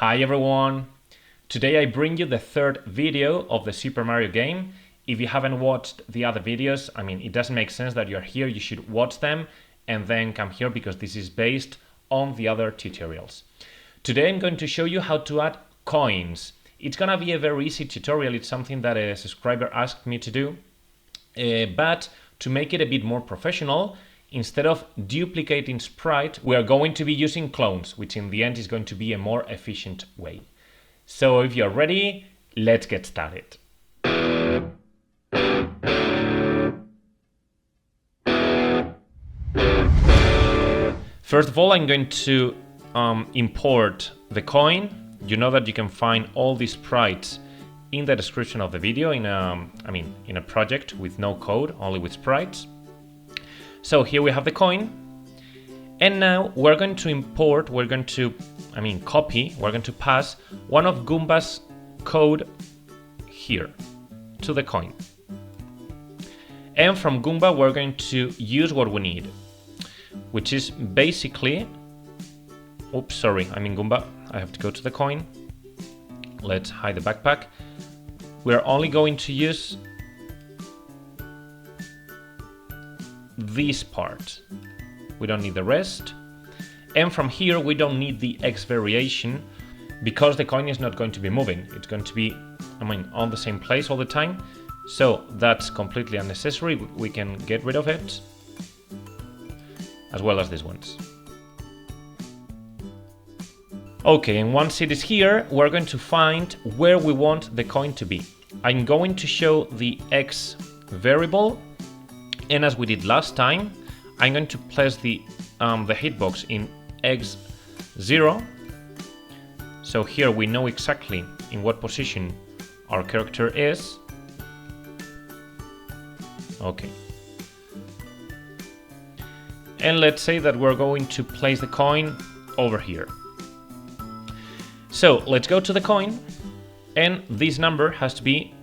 Hi everyone! Today I bring you the third video of the Super Mario game. If you haven't watched the other videos, it doesn't make sense that you're here. You should watch them and then come here because this is based on the other tutorials. Today I'm going to show you how to add coins. It's gonna be a very easy tutorial. It's something that a subscriber asked me to do. But to make it a bit more professional, instead of duplicating sprite, we are going to be using clones, which in the end is going to be a more efficient way. So if you're ready, let's get started. First of all, I'm going to import the coin. You know that you can find all these sprites in the description of the video in a project with no code, only with sprites. So here we have the coin, and now we're going to import, we're going to pass one of Goomba's code here to the coin. And from Goomba we're going to use what we need, which is basically, Goomba, I have to go to the coin. Let's hide the backpack. We're only going to use this part. We don't need the rest. And from here we don't need the X variation because the coin is not going to be moving. It's going to be on the same place all the time. So that's completely unnecessary. We can get rid of it, as well as these ones. Okay, and once it is here, we're going to find where we want the coin to be. I'm going to show the X variable, and as we did last time, I'm going to place the hitbox in X0. So here we know exactly in what position our character is. Okay. And let's say that we're going to place the coin over here. So let's go to the coin, and this number has to be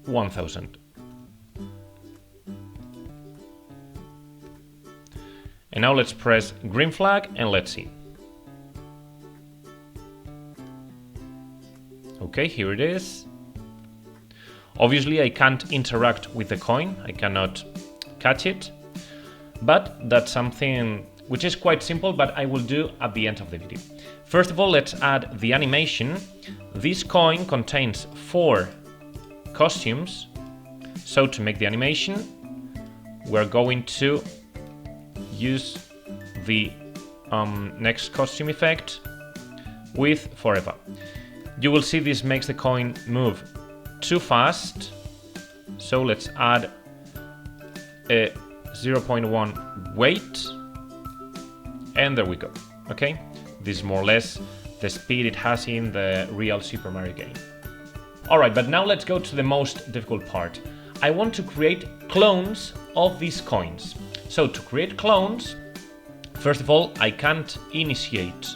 1000. And now let's press green flag and let's see. Okay, here it is. Obviously I can't interact with the coin, I cannot catch it, but that's something which is quite simple, but I will do at the end of the video. First of all, let's add the animation. This coin contains 4 costumes, so to make the animation, we're going to use the next costume effect with forever. You will see this makes the coin move too fast, so let's add a 0.1 weight, and there we go. Okay, this is more or less the speed it has in the real Super Mario game. Alright, but now let's go to the most difficult part. I want to create clones of these coins. So to create clones, first of all, I can't initiate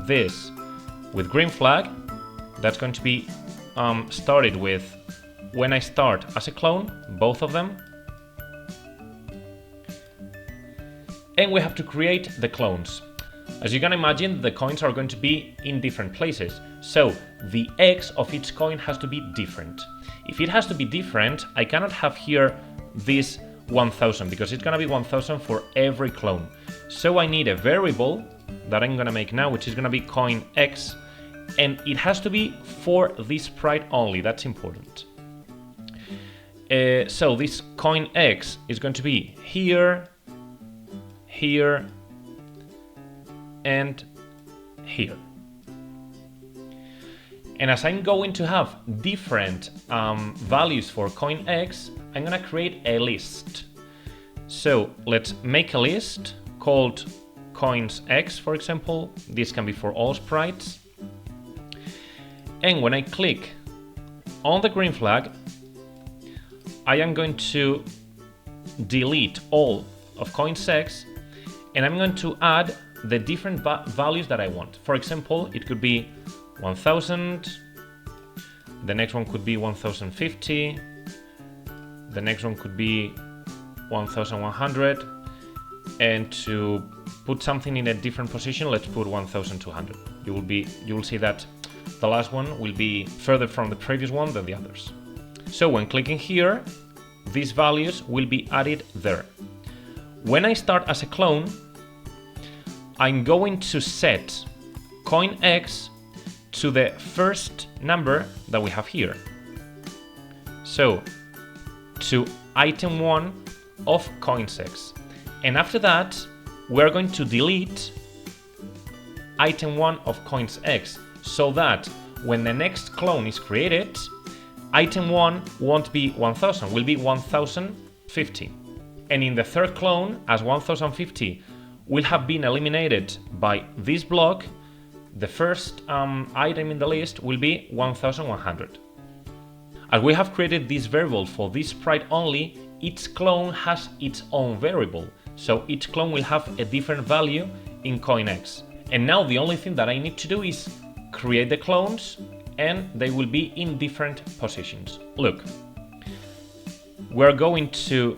this with green flag. That's going to be started with when I start as a clone, both of them. And we have to create the clones. As you can imagine, the coins are going to be in different places. So the X of each coin has to be different. If it has to be different, I cannot have here this 1000 because it's gonna be 1000 for every clone. So I need a variable that I'm gonna make now, which is gonna be coin X, and it has to be for this sprite only. That's important. So this coin X is going to be here, here, and here. And as I'm going to have different values for coin X, I'm gonna create a list. So let's make a list called coins X, for example. This can be for all sprites. And when I click on the green flag, I am going to delete all of coins X, and I'm going to add the different values that I want. For example, it could be 1000, the next one could be 1050, the next one could be 1100, and to put something in a different position, let's put 1200. You will see that the last one will be further from the previous one than the others. So when clicking here, these values will be added there. When I start as a clone, I'm going to set coin X to the first number that we have here. So to item 1 of coins X. And after that, we're going to delete item 1 of coins X, so that when the next clone is created, item 1 won't be 1000, will be 1050. And in the third clone, as 1050 will have been eliminated by this block, the first item in the list will be 1100. As we have created this variable for this sprite only, each clone has its own variable, so each clone will have a different value in coin X. And now the only thing that I need to do is create the clones, and they will be in different positions. Look, we're going to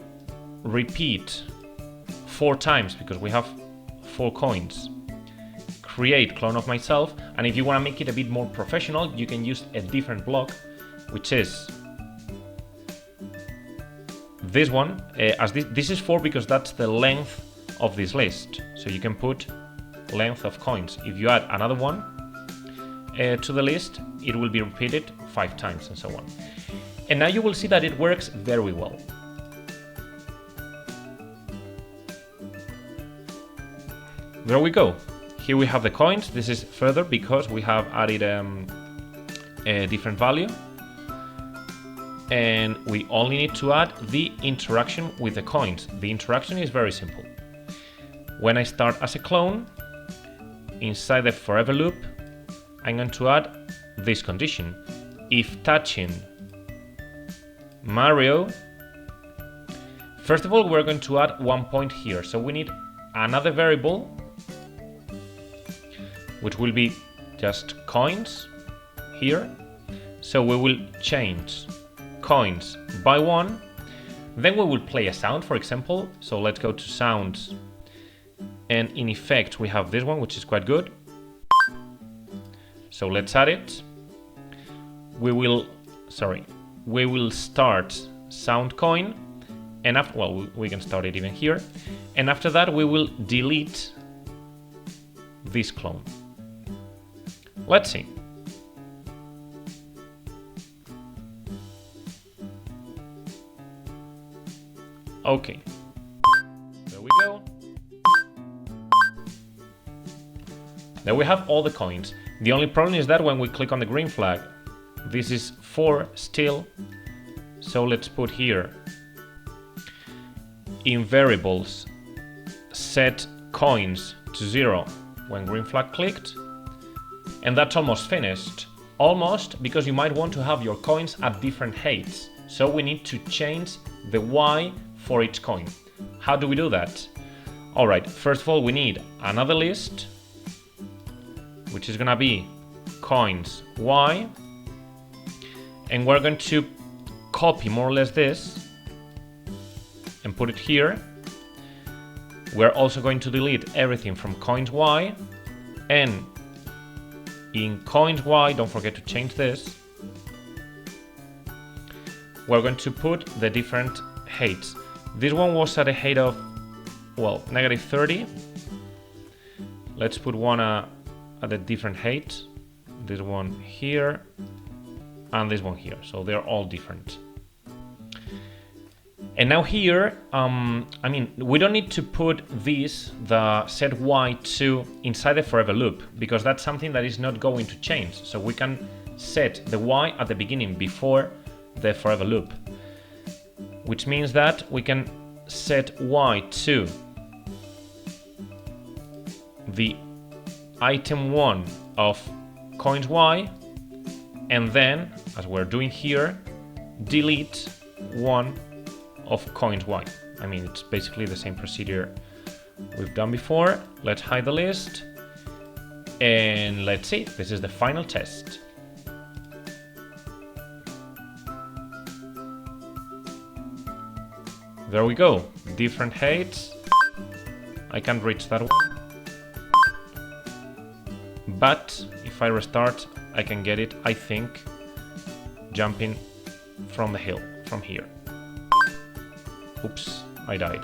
repeat 4 times because we have 4 coins. Create clone of myself, and if you want to make it a bit more professional, you can use a different block, which is this one. As this is 4 because that's the length of this list, so you can put length of coins. If you add another one to the list, it will be repeated 5 times and so on. And now you will see that it works very well. There we go. Here we have the coins. This is further because we have added a different value. And we only need to add the interaction with the coins. The interaction is very simple. When I start as a clone, inside the forever loop, I'm going to add this condition. If touching Mario, first of all, we're going to add 1 point here. So we need another variable, which will be just coins here. So we will change coins by 1. Then we will play a sound, for example. So let's go to sounds. And in effect, we have this one, which is quite good. So let's add it. We will start sound coin, and after, well, we can start it even here. And after that, we will delete this clone. Let's see. Okay. There we go. There we have all the coins. The only problem is that when we click on the green flag, this is 4 still. So let's put here in variables set coins to 0 when green flag clicked. And that's almost finished. Almost, because you might want to have your coins at different heights. So we need to change the Y for each coin. How do we do that? Alright, first of all, we need another list, which is gonna be coins Y, and we're going to copy more or less this and put it here. We're also going to delete everything from coins Y, and in coins Y, don't forget to change this. We're going to put the different heights. This one was at a height of, well, -30. Let's put one at a different height. This one here and this one here. So they're all different. And now here, I mean, we don't need to put this, the set Y to inside the forever loop, because that's something that is not going to change. So we can set the Y at the beginning before the forever loop, which means that we can set Y to the item 1 of coins Y, and then, as we're doing here, delete 1 of coins Y. I mean, it's basically the same procedure we've done before. Let's hide the list, and let's see. This is the final test. There we go. Different heights. I can't reach that one. but if I restart, I can get it, I think, jumping from the hill, from here. Oops, I died.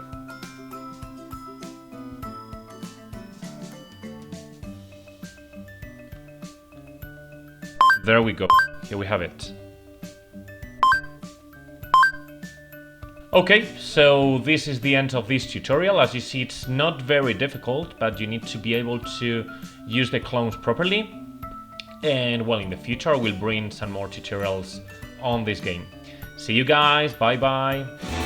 There we go. Here we have it. Okay, so this is the end of this tutorial. As you see, it's not very difficult, but you need to be able to use the clones properly. And well, in the future, I will bring some more tutorials on this game. See you guys, bye bye!